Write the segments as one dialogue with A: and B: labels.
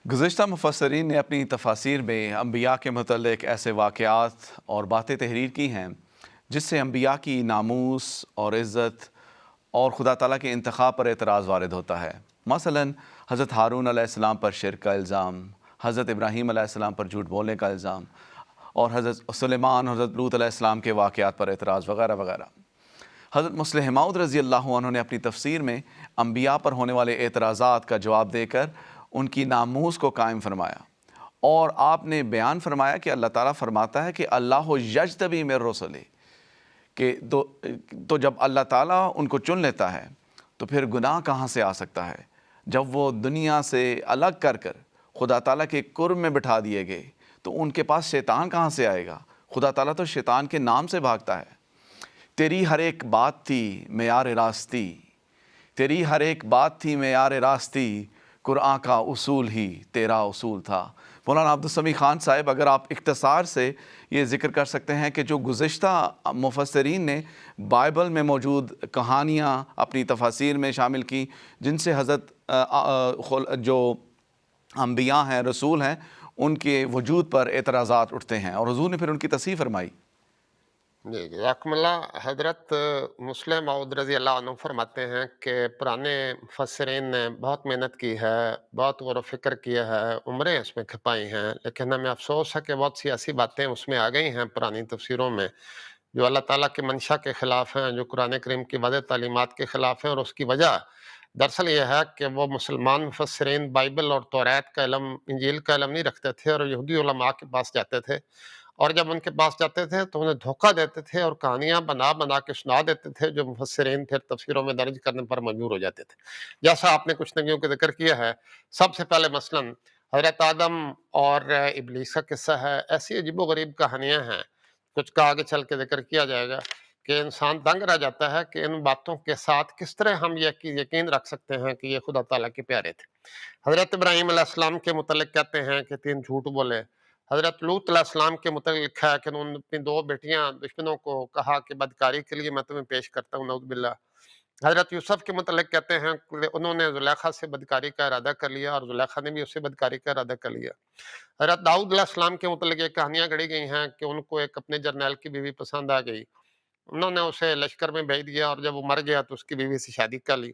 A: गुज़िश्ता मुफ़स्सिरीन ने अपनी तफ़ासीर में अम्बिया के मुतल्लिक़ ऐसे वाक़यात और बातें तहरीर की हैं जिससे अम्बिया की नामूस और इज़्ज़त और खुदा ताला के इंतख़ाब पर एतराज़ वारिद होता है। मसलन हज़रत हारून अलैहिस्सलाम पर शिर्क का इल्ज़ाम, हज़रत इब्राहीम अलैहिस्सलाम पर झूठ बोलने का इल्ज़ाम और हज़रत सुलेमान, हज़रत लूत अलैहिस्सलाम के वाक़यात पर एतराज़ वगैरह वगैरह। हज़रत मुस्लिह मऊद रज़ी अल्लाह अन्हु ने अपनी तफ़सीर में अम्बिया पर होने वाले एतराज़ात का जवाब देकर उनकी नामूस को कायम फरमाया। और आपने बयान फरमाया कि अल्लाह ताला फरमाता है कि अल्लाहु यज्तबी मिर रुसुली कि तो जब अल्लाह ताला उनको चुन लेता है तो फिर गुनाह कहाँ से आ सकता है। जब वो दुनिया से अलग कर कर खुदा ताला के कुर्ब में बिठा दिए गए तो उनके पास शैतान कहाँ से आएगा। खुदा ताला तो शैतान के नाम से भागता है। तेरी हर एक बात थी मेयार रास्ती, तेरी हर एक बात थी मेयार रास्ती, कुरान का उसूल ही तेरा उसूल था। मौलाना अब्दुल समी ख़ान साहब, अगर आप इख्तिसार से ये ज़िक्र कर सकते हैं कि जो गुज़िश्ता मुफ़स्सिरीन ने बाइबल में मौजूद कहानियाँ अपनी तफ़ासीर में शामिल की जिनसे हज़रत जो अम्बिया हैं, रसूल हैं, उनके वजूद पर एतराज़ात उठते हैं और हुज़ूर ने फिर उनकी तस्हीह फरमाई।
B: जी, जज़ाकमुल्लाह। हज़रत मुस्लिह मऊद रज़ी अल्लाह अन्हु फरमाते हैं कि पुराने मुफस्सिरीन ने बहुत मेहनत की है, बहुत गौर व फ़िक्र किया है, उम्रें इसमें खपाई हैं, लेकिन हमें अफ़सोस है कि बहुत सी ऐसी बातें उसमें आ गई हैं पुरानी तफ़सीरों में, जो अल्लाह ताला की मंशा के ख़िलाफ़ हैं, जो कुरान करीम की वाज़ेह तालीमात के ख़िलाफ़ हैं। और उसकी वजह दरअसल ये है कि वो मुसलमान मुफस्सिरीन बाइबल और तौरात का इल्म, इंजील का इल्म नहीं रखते थे और यहूदी उलमा के पास जाते थे। और जब उनके पास जाते थे तो उन्हें धोखा देते थे और कहानियाँ बना बना के सुना देते थे, जो मुफस्सिरीन फिर तफसीरों में दर्ज करने पर मजबूर हो जाते थे। जैसा आपने कुछ नबियों का जिक्र किया है, सबसे पहले मसलन हज़रत आदम और इब्लीस का किस्सा है। ऐसी अजीबो-गरीब कहानियाँ हैं, कुछ का आगे चल के जिक्र किया जाएगा कि इंसान दंग रह जाता है कि इन बातों के साथ किस तरह हम यकीन रख सकते हैं कि ये खुदा ताला के प्यारे थे। हज़रत इब्राहीम अलैहिस्सलाम के मुतल्लिक़ कहते हैं कि 3 झूठ बोले। हज़रत लूत अलैहिस्सलाम के मुतल्लिक़ लिखा है कि उन्होंने अपनी 2 बेटियाँ दुश्मनों को कहा कि बदकारी के लिए मैं तुम्हें पेश करता हूँ, नऊज़ बिल्लाह। हज़रत यूसुफ़ के मुतल्लिक़ कहते हैं कि उन्होंने ज़ुलेखा से बदकारी का इरादा कर लिया और ज़ुलेखा ने भी उससे बदकारी का इरादा कर लिया। हज़रत दाऊद अलैहिस्सलाम के मुतल्लिक़ ये कहानियाँ गढ़ी गई हैं कि उनको एक अपने जरनैल की बीवी पसंद आ गई। उन्होंने उसे लश्कर में भेज दिया और जब वो मर गया तो उसकी बीवी से शादी कर ली।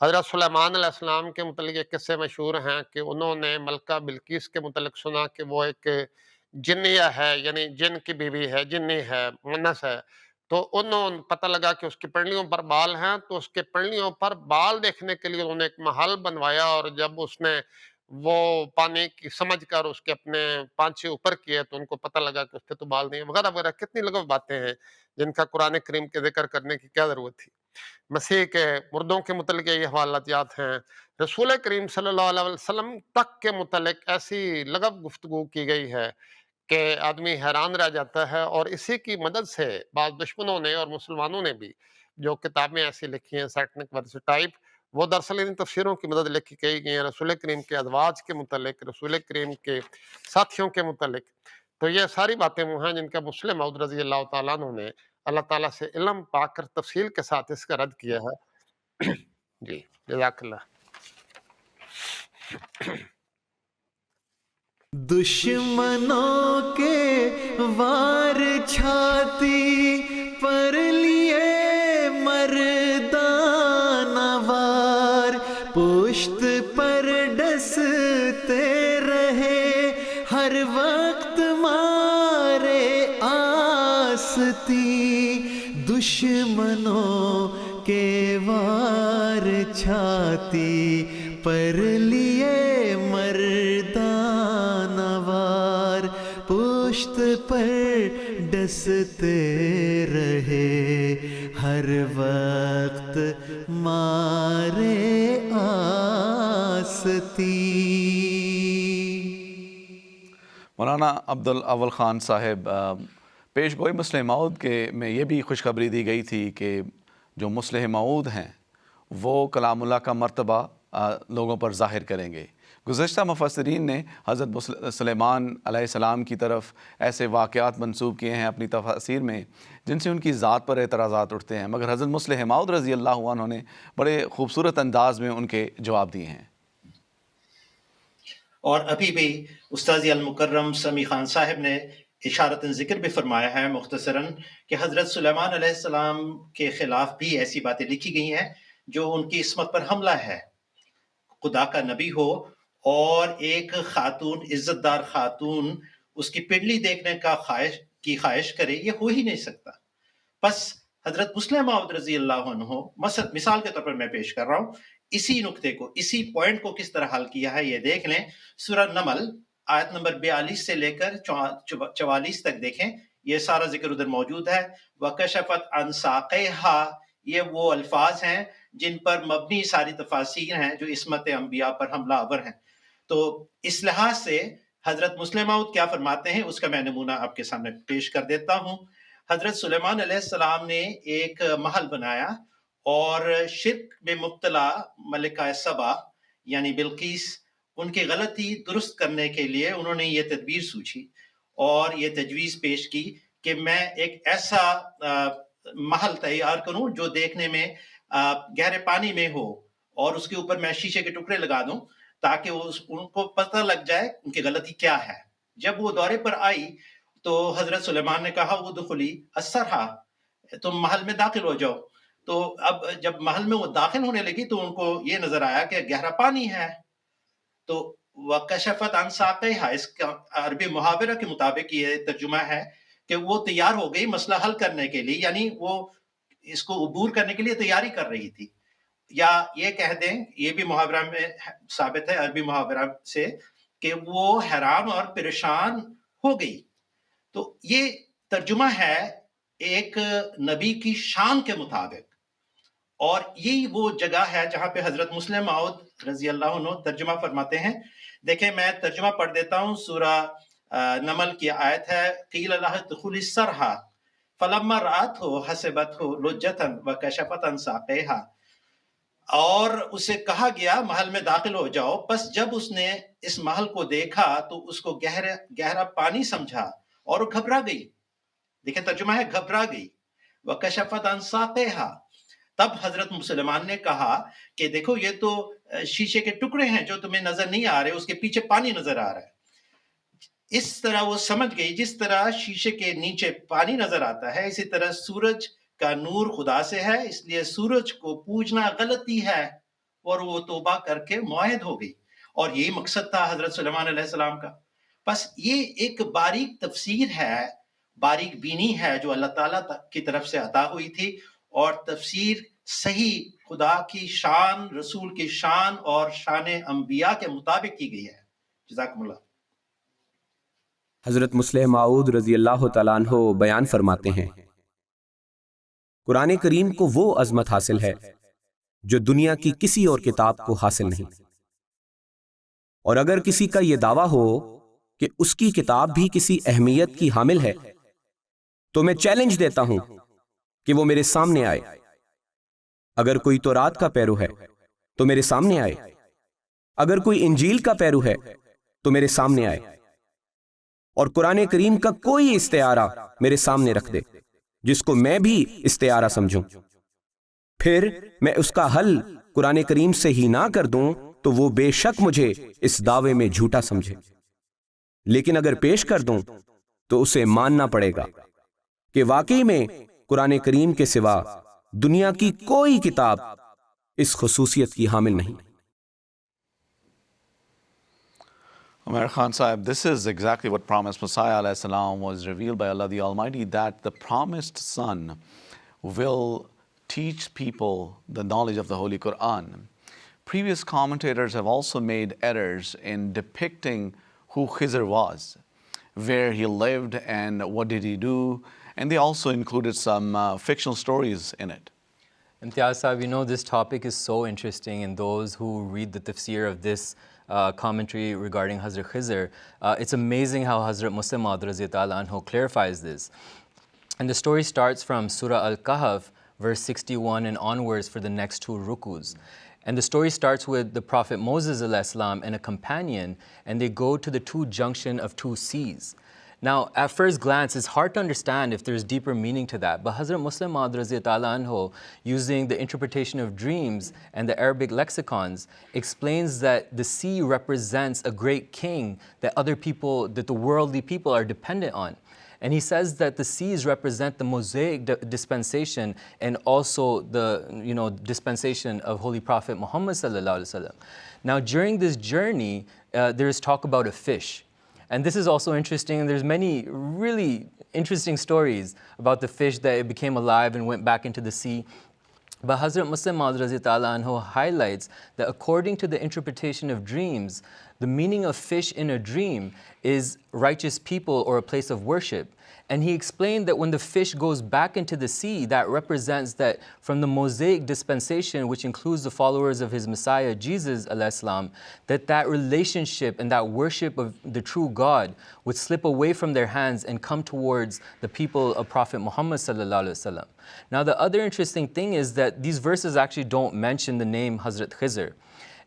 B: हज़रत सुलेमान अलैहिस्सलाम के मुतल्लिक़ एक किस्से मशहूर हैं कि उन्होंने मलका बिल्कीस के मुतल्लिक़ सुना कि वो एक जिन्निया है, यानी जिन की बीवी है, जिन्नी है, मुन्नस है। तो पता लगा कि उसकी पिंडलियों पर बाल हैं, तो उसके पिंडलियों पर बाल देखने के लिए उन्होंने एक महल बनवाया और जब उसने वो पानी की समझ कर उसके अपने पाँछे ऊपर किए तो उनको पता लगा कि उसके तो बाल नहीं है, वगैरह-वगैरह। कितनी लगभग बातें हैं, जिनका कुरान करीम के ज़िक्र करने की क्या ज़रूरत थी। मसीह के मुर्दों के मुतल्लिक़ ये हवालात हैं। रसूल करीम सल्लल्लाहु अलैहि वसल्लम तक के मुतल्लिक़ ऐसी लगब गुफ्तगू की गई है कि आदमी हैरान रह जाता है। और इसी की मदद से बाज़ दुश्मनों ने और मुसलमानों ने भी जो किताबें ऐसी लिखी हैं, सैटनिक वर्स टाइप, वो दरअसल इन तफ़सीरों की मदद लिखी गई हैं रसूल करीम के अज़वाज के मुतल्लिक़, रसूल करीम के साथियों के मुतल्लिक़। तो ये सारी बातें वो हैं जिनका मुस्लिम मऊद रज़ी अल्लाह तआला अन्हु ने अल्लाह ताला से इल्म पाकर तफ़सील के साथ इसका रद्द किया है। जी, जज़ाकल्लाह।
C: दुश्मनों के वार छाती पर लिए मर्दाना वार, पुश्त पर डसते रहे हर वक्त मारे आसती। दुश्मनों के वार छाती पर लिए मर्दाना वार, पुश्त पर डसते रहे हर वक्त मारे आसती।
A: मौलाना अब्दुल अव्वल ख़ान साहब, पेश गोई मुस्लिह मऊद के में ये भी खुशखबरी दी गई थी कि जो मुस्लिह मऊद हैं वो कलामुल्लाह का मर्तबा लोगों पर ज़ाहिर करेंगे। गुज़श्ता मुफस्सिरीन ने हज़रत सुलेमान अलैहिस्सलाम की तरफ ऐसे वाक़यात मंसूब किए हैं अपनी तफ़सीर में जिनसे उनकी ज़ात पर एतराज़ात उठते हैं, मगर हज़रत मुस्लिह मऊद रज़ी अल्लाह अन्हु ने बड़े खूबसूरत अंदाज़ में उनके जवाब दिए हैं।
D: اور ابھی بھی استاذ المکرم سمیع خان صاحب نے اشارتاً ذکر بھی فرمایا ہے مختصراً کہ حضرت سلیمان علیہ السلام کے خلاف بھی ایسی باتیں لکھی گئی ہیں جو ان کی عصمت پر حملہ ہے. خدا کا نبی ہو اور ایک خاتون عزت دار خاتون اس کی پنڈلی دیکھنے کا خواہش کرے، یہ ہو ہی نہیں سکتا. پس حضرت مسلح معود رضی اللہ عنہ مثال کے طور پر میں پیش کر رہا ہوں، اسی نقطے کو، اسی پوائنٹ کو کس طرح حل کیا ہے یہ دیکھ لیں. سورہ نمل آیت نمبر 42 سے لے کر 44 تک دیکھیں، یہ سارا ذکر ادھر موجود ہے. وَكَشَفَتْ عَنْ سَاقَيْهَا، یہ وہ الفاظ ہیں جن پر مبنی ساری تفاسیر ہیں جو عصمت انبیاء پر حملہ آور ہیں. تو اس لحاظ سے حضرت مسلح معود کیا فرماتے ہیں اس کا میں نمونہ آپ کے سامنے پیش کر دیتا ہوں. حضرت سلیمان علیہ السلام نے ایک محل بنایا اور شرک میں مبتلا ملکہ سبا یعنی بلقیس، ان کی غلطی درست کرنے کے لیے انہوں نے یہ تدبیر سوچی اور یہ تجویز پیش کی کہ میں ایک ایسا محل تیار کروں جو دیکھنے میں گہرے پانی میں ہو اور اس کے اوپر میں شیشے کے ٹکڑے لگا دوں تاکہ ان کو پتہ لگ جائے ان کی غلطی کیا ہے. جب وہ دورے پر آئی تو حضرت سلیمان نے کہا وہ دخلی السرحا، تم محل میں داخل ہو جاؤ. تو اب جب محل میں وہ داخل ہونے لگی تو ان کو یہ نظر آیا کہ گہرا پانی ہے. تو وَكَشَفَتْ عَنْ سَاقَيْهَا، اس کا عربی محاورہ کے مطابق یہ ترجمہ ہے کہ وہ تیار ہو گئی مسئلہ حل کرنے کے لیے، یعنی وہ اس کو عبور کرنے کے لیے تیاری کر رہی تھی. یا یہ کہہ دیں، یہ بھی محاورہ میں ثابت ہے عربی محاورہ سے، کہ وہ حیران اور پریشان ہو گئی. تو یہ ترجمہ ہے ایک نبی کی شان کے مطابق، اور یہی وہ جگہ ہے جہاں پہ حضرت مسلح معود رضی اللہ عنہ ترجمہ فرماتے ہیں. دیکھیں میں ترجمہ پڑھ دیتا ہوں. سورہ نمل کی آیت ہے، قیل لها ادخلی السرحا فلما رأته حسبته لجة وكشفت عن ساقيها، اور اسے کہا گیا محل میں داخل ہو جاؤ، پس جب اس نے اس محل کو دیکھا تو اس کو گہرا پانی سمجھا اور وہ گھبرا گئی. دیکھیں ترجمہ ہے گھبرا گئی. وَكَشَفَتْ عَنْ سَاقَيْهَا، تب حضرت مسلمان نے کہا کہ دیکھو یہ تو شیشے کے ٹکڑے ہیں جو تمہیں نظر نہیں آ رہے، اس کے پیچھے پانی نظر آ رہا ہے. اس طرح وہ سمجھ گئی جس طرح شیشے کے نیچے پانی نظر آتا ہے، اسی طرح سورج کا نور خدا سے ہے، اس لیے سورج کو پوجنا غلطی ہے، اور وہ توبہ کر کے معاہد ہو گئی. اور یہی مقصد تھا حضرت سلیمان علیہ السلام کا. بس یہ ایک باریک تفسیر ہے، باریک بینی ہے جو اللہ تعالیٰ کی طرف سے عطا ہوئی تھی، اور تفسیر صحیح خدا کی شان، رسول کی شان اور شان انبیاء کے مطابق کی گئی ہے. جزاکم اللہ.
E: حضرت مسلح معود رضی اللہ تعالیٰ عنہ بیان فرماتے ہیں، قرآن کریم کو وہ عظمت حاصل ہے جو دنیا کی کسی اور کتاب کو حاصل نہیں. اور اگر کسی کا یہ دعویٰ ہو کہ اس کی کتاب بھی کسی اہمیت کی حامل ہے تو میں چیلنج دیتا ہوں کہ وہ میرے سامنے آئے. اگر کوئی تورات کا پیرو ہے تو میرے سامنے آئے، اگر کوئی انجیل کا پیرو ہے تو میرے سامنے آئے، اور قرآن کریم کا کوئی استعارہ میرے سامنے رکھ دے جس کو میں بھی استعارہ سمجھوں، پھر میں اس کا حل قرآن کریم سے ہی نہ کر دوں تو وہ بے شک مجھے اس دعوے میں جھوٹا سمجھے. لیکن اگر پیش کر دوں تو اسے ماننا پڑے گا کہ واقعی میں قرآن کریم کے سوا دنیا کی کوئی کتاب اس خصوصیت کی حامل نہیں.
A: Umar Khan Sahib, this is exactly what promised Messiah alayhi salam was revealed by Allah the Almighty, that the promised son will teach people the knowledge of the Holy Quran. Previous commentators have also made errors in depicting who Khizr was, where he lived and what did he do, and they also included some fictional stories in it.
F: Imtiaz Sahib, you know this topic is so interesting, and those who read the tafsir of this commentary regarding Hazrat Khizr, it's amazing how Hazrat Musleh Ma'ood radhiyallahu anhu clarifies this. And the story starts from Surah Al-Kahf, verse 61 and onwards for the next two rukus. And the story starts with the Prophet Moses alayhi salam and a companion, and they go to the two junction of two seas. Now, at first glance, it's hard to understand if there's deeper meaning to that. But Hazrat Musleh Ma'ood Raziyallahu anhu, using the interpretation of dreams and the Arabic lexicons, explains that the sea represents a great king that other people, that the worldly people are dependent on. And he says that the seas represent the Mosaic dispensation and also the dispensation of Holy Prophet Muhammad sallallahu alaihi wasallam. Now, during this journey, there is talk about a fish. And this is also interesting, and there's many really interesting stories about the fish that it became alive and went back into the sea. But Hazrat Musleh Ma'ood Raziyallahu anhu highlights that according to the interpretation of dreams, the meaning of fish in a dream is righteous people or a place of worship. And he explained that when the fish goes back into the sea, that represents that from the Mosaic dispensation, which includes the followers of his Messiah, Jesus alayhi salam, that relationship and that worship of the true God would slip away from their hands and come towards the people of Prophet Muhammad sallallahu alaihi wasallam. Now, the other interesting thing is that these verses actually don't mention the name Hazrat Khizr.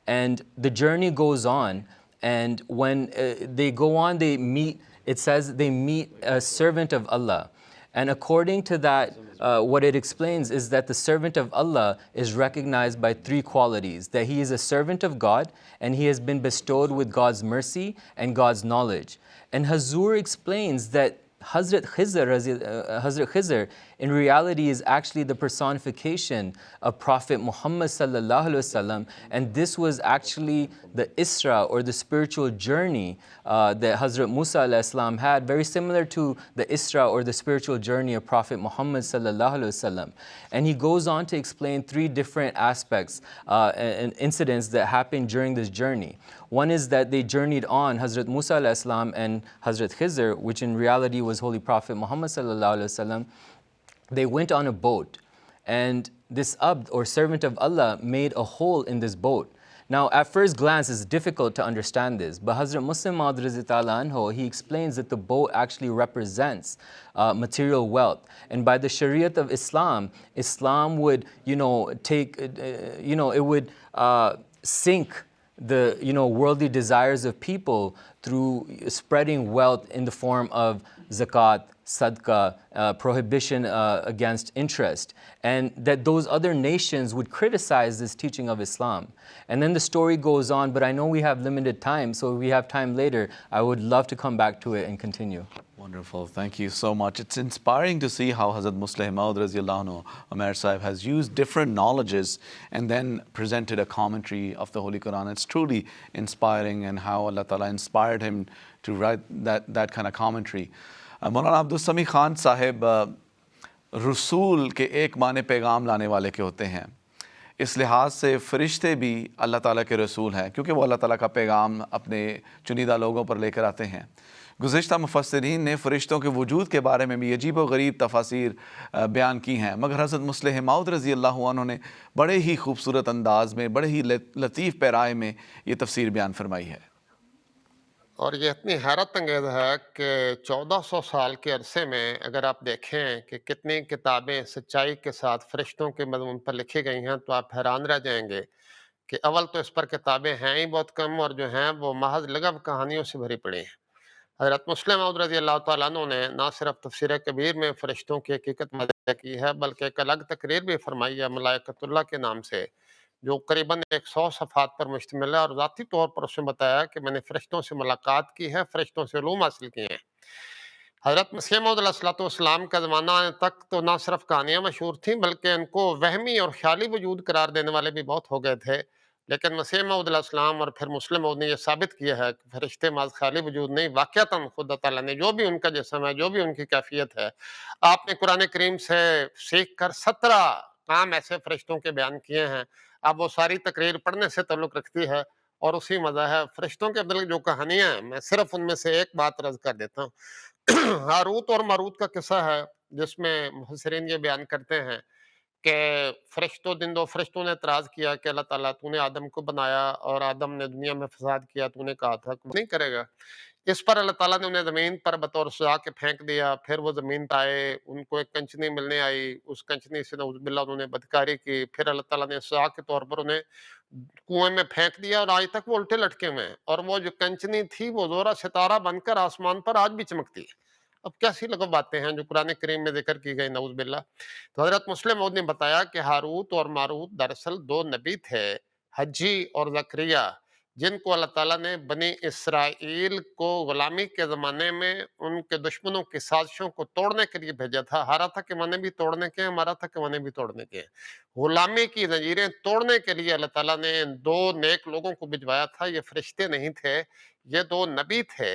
F: And the journey goes on, and when they go on, they meet, it says they meet a servant of Allah. And according to that, what it explains is that the servant of Allah is recognized by three qualities: that he is a servant of God, and he has been bestowed with God's mercy and God's knowledge. And Hazur explains that Hazrat Khizr in reality is actually the personification of Prophet Muhammad sallallahu alaihi wasallam, and this was actually the Isra, or the spiritual journey that Hazrat Musa alayhi salam had, very similar to the Isra or the spiritual journey of Prophet Muhammad sallallahu alaihi wasallam. And he goes on to explain three different aspects and incidents that happened during this journey. One is that they journeyed on, Hazrat Musa alayhi salam and Hazrat Khizr, which in reality was Holy Prophet Muhammad sallallahu alaihi wasallam. They went on a boat, and this Abd, or servant of Allah, made a hole in this boat. Now, at first glance, it's difficult to understand this, but Hazrat Musleh Ma'ood Raziyallahu anhu, he explains that the boat actually represents material wealth. And by the Shariat of Islam, Islam would, it would sink the worldly desires of people through spreading wealth in the form of zakat, sadaqah, prohibition against interest, and that those other nations would criticize this teaching of Islam. And then the story goes on, but I know we have limited time, so if we have time later, I would love to come back to it and continue.
A: Wonderful. Thank you so much. It's inspiring to see how Hazrat Musleh Ma'ood Raziyallahu anhu, Umair Sahib, has used different knowledges and then presented a commentary of the Holy Quran. It's truly inspiring, and how Allah Ta'ala inspired him to write that kind of commentary. मौलाना अब्दुल समी खान साहिब रसूल के एक माने पैगाम लाने वाले के होते हैं। इस लिहाज से फ़रिश्ते भी अल्लाह ताला के रसूल हैं, क्योंकि वो अल्लाह ताला का पैगाम अपने चुनिंदा लोगों पर लेकर आते हैं। गुज़िश्ता मुफ़स्सिरीन ने फ़रिश्तों के वजूद के बारे में भी अजीब व गरीब तफासिर बयान की हैं, मगर हज़रत मुस्लिह मऊद रज़ियल्लाहु अन्हु ने बड़े ही खूबसूरत अंदाज़ में, बड़े ही लतीफ़ पैराए में ये तफसीर बयान फरमाई है।
B: और ये इतनी हैरत अंगेज़ है कि 1400 साल के अरसे में अगर आप देखें कि कितनी किताबें सच्चाई के साथ फ़रिश्तों के मज़मून पर लिखी गई हैं, तो आप हैरान रह जाएंगे कि अव्वल तो इस पर किताबें हैं ही बहुत कम, और जो हैं वो महज लगब कहानियों से भरी पड़ी हैं। हज़रत मुस्लिम मऊद रज़ी अल्लाह तआला अन्हु ने ना सिर्फ तफ़सीर कबीर में फ़रिश्तों की हकीकत वाज़ेह की है, बल्कि एक अलग तकरीर भी फरमाई है मलाइकतुल्लाह के नाम से, जो करीबन 100 सफ़हात पर मुश्तमिल है, और ज़ाती तौर पर उसने बताया कि मैंने फ़रिश्तों से मुलाकात की है, फ़रिश्तों से उलूम हासिल किए हैं। हज़रत मसीह मऊद अलैहिस्सलाम का ज़माना तक तो ना सिर्फ कहानियाँ मशहूर थीं, बल्कि इनको वहमी और ख़याली वजूद करार देने वाले भी बहुत हो गए थे। लेकिन मसीह मऊद अलैहिस्सलाम और फिर मुस्लिम मऊद ने यह साबित किया है कि फ़रिश्ते महज़ ख़याली वजूद नहीं, वाक़अतन खुदा ताला ने जो भी उनका जिस्म है, जो भी उनकी कैफ़ियत है, आपने कुरान करीम से सीख कर 17 काम ऐसे फ़रिश्तों के बयान किए हैं। अब वो सारी तकरीर पढ़ने से ताल्लुक़ रखती है, और उसी मज़ा है फ़रिश्तों के मतलब जो कहानियाँ हैं, मैं सिर्फ उनमें से एक बात अर्ज़ कर देता हूँ। हारूत और मारूत का किस्सा है, जिसमें मुफस्सिरीन ये बयान करते हैं कि दो फरिश्तों ने एतराज़ किया कि अल्लाह ताला तूने आदम को बनाया और आदम ने दुनिया में फ़साद किया, तूने कहा था कि नहीं करेगा। इस पर अल्लाह ताला ने उन्हें ज़मीन पर बतौर सज़ा के फेंक दिया। फिर वो ज़मीन पे आए, उनको एक कंचनी मिलने आई, उस कंचनी से नऊज़ुबिल्लाह उन्होंने बदकारी की। फिर अल्लाह ताला ने सज़ा के तौर पर उन्हें कुएँ में फेंक दिया, और आज तक वो उल्टे लटके हुए हैं, और वो जो कंचनी थी वो ज़ोरा सितारा बनकर आसमान पर आज भी चमकती है। अब कैसी लगो बातें हैं जो कुरान करीम में जिक्र की गई, नऊज़ बिल्लाह। तो हज़रत मुस्लिम मऊद ने बताया कि हारूत और मारूत दरअसल 2 नबी थे, हज्जी और ज़करिया, जिनको अल्लाह ताला ने बनी इसराइल को गुलामी के ज़माने में उनके दुश्मनों की साज़िशों को तोड़ने के लिए भेजा था। हाराता के माने भी तोड़ने के हैं, माराता के माने भी तोड़ने के हैं। गुलामी की ज़ंजीरें तोड़ने के लिए अल्लाह ताला ने इन 2 नेक लोगों को भिजवाया था। ये फ़रिश्ते नहीं थे, ये 2 नबी थे,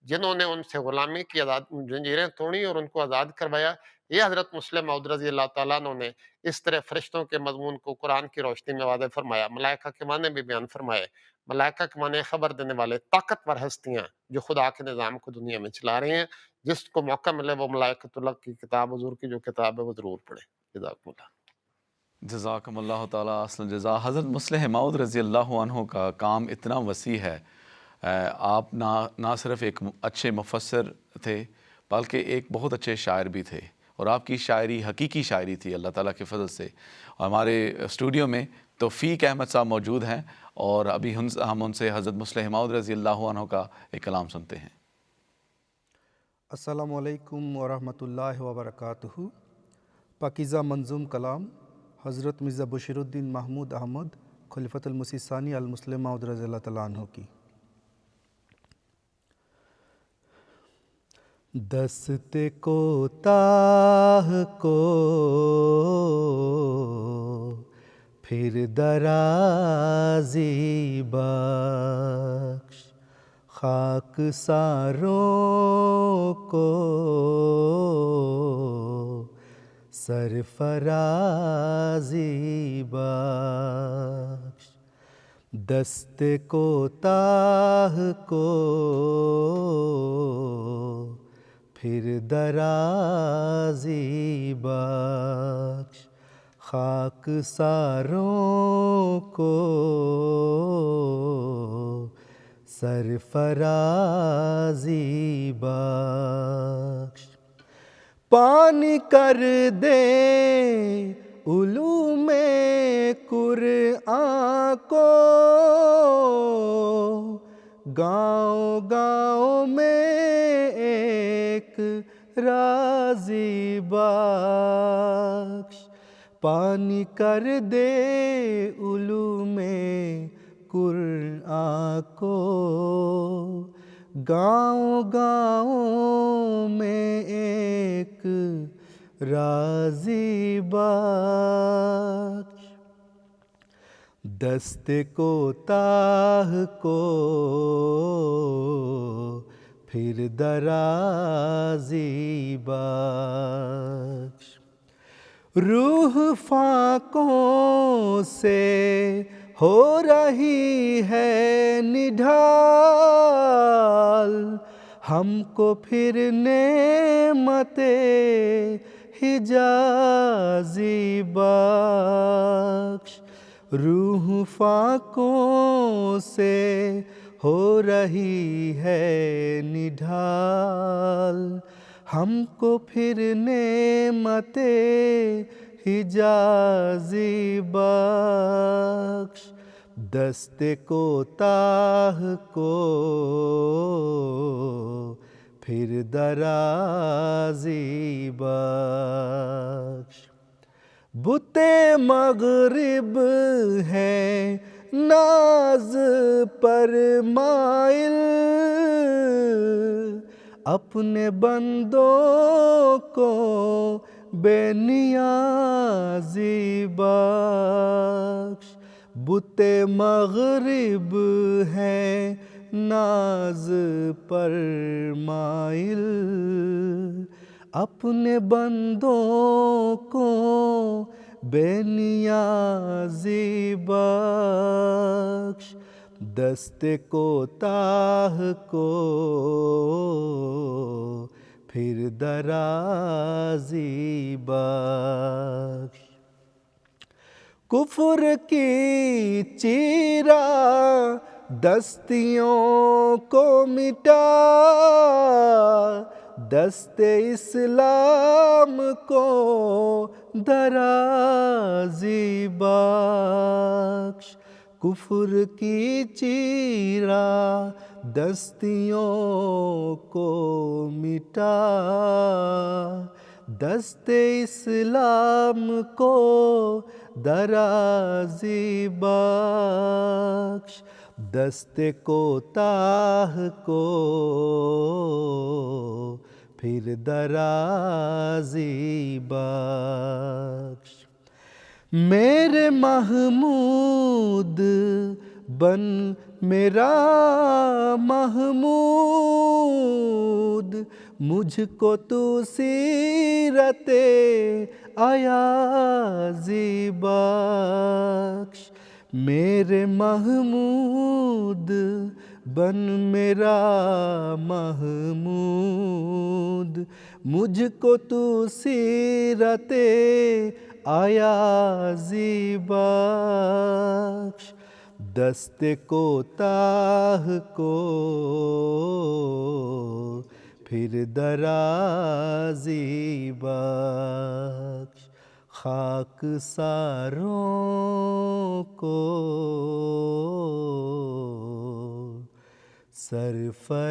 B: जिन्होंने उनसे गुलामी की ज़ंजीरें तोड़ी और उनको आज़ाद करवाया। ये हज़रत मुस्लिम मऊद रज़ी अल्लाह तआला अन्हु ने इस तरह फ़रिश्तों के मज़मून को कुरान की रोशनी में वाज़ेह फ़रमाया। मलाइका के माने भी बयान फ़रमाए। मलाइका के माने खबर देने वाले ताकतवर हस्तियाँ जो खुदा के निज़ाम को दुनिया में चला रही हैं। जिसको मौका मिले वो मलाइकतुल्लाह की किताब, हुज़ूर की जो किताब है वो ज़रूर पढ़े। जज़ाकुमुल्लाह।
A: जज़ाकमुल्लाह ताला अहसन जज़ा। हज़रत मुस्लिह मऊद रज़ी अल्लाह अन्हु का काम इतना वसी है। आप ना सिर्फ़ एक अच्छे मुफ़स्सिर थे बल्कि एक बहुत अच्छे शायर भी थे, और आपकी शायरी हकीकी शायरी थी अल्लाह ताला के फ़ज़ल से। हमारे स्टूडियो में तौफ़ीक अहमद साहब मौजूद हैं और अभी हम उनसे हज़रत मुस्लिह मऊद रज़ी अल्लाह अन्हु का एक कलाम सुनते हैं।
G: अस्सलामु अलैकुम वरहमतुल्लाहि वबरकातुहू। पाकीज़ा मंजूम कलाम हज़रत मिर्ज़ा बशीरुद्दीन महमूद अहमद खलीफतुल मसीह सानी अल मुस्लिम मऊद रज़ियल्लाहु तआला अन्हु की। दस्ते कोताह को फिर दराज़ी बख्श, खाकसारों को सरफराज़ी बख्श। दस्ते कोताह को फिर दराज़ी बख्श, खाकसारों को सरफराज़ी बख्श। पानी कर दे उलूमे कुरआन को, गाँव गाँव में एक राज़ी बख्श। पानी कर दे उलूमे कुरआन को, गाँव गाँव में एक राज़ी बख्श। दस्ते कोताह को फिर दराज़ी बख्श। रूह फाकों से हो रही है निढाल, हमको फिर नेमते हिजाज़ी बख्श। रूह फाकों से हो रही है निढाल, हमको फिर नेमते हिजाज़ी बख्श। दस्ते कोताह को फिर दराज़ी बख्श। बुते मग़रिब हैं नाज पर माइल, अपने बंदों को बेनियाज़ी बख्श। बुते मग़रिब हैं नाज पर माइल, अपने बंदों को बेनियाज़ी बख्श। दस्ते कोताह को फिर दराज़ी बख्श। कुफ्र की चीरा दस्तियों को मिटा, दस्ते इस्लाम को दराज़ी बख्श। कुफ्र की चीरा دستیوں کو مٹا، دست اسلام کو درازی بخش، دست کوتاہ کو پھر درازی بخش۔ میرے محمود بن میرا محمود، مجھ کو تو سیرت ایازی بخش۔ میرے محمود بن میرا محمود، مجھ کو تو سیرت ایازی بخش، دست کوتاہ کو پھر درازی بخش۔ خاک ساروں کو سرفرازی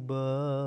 G: بخش۔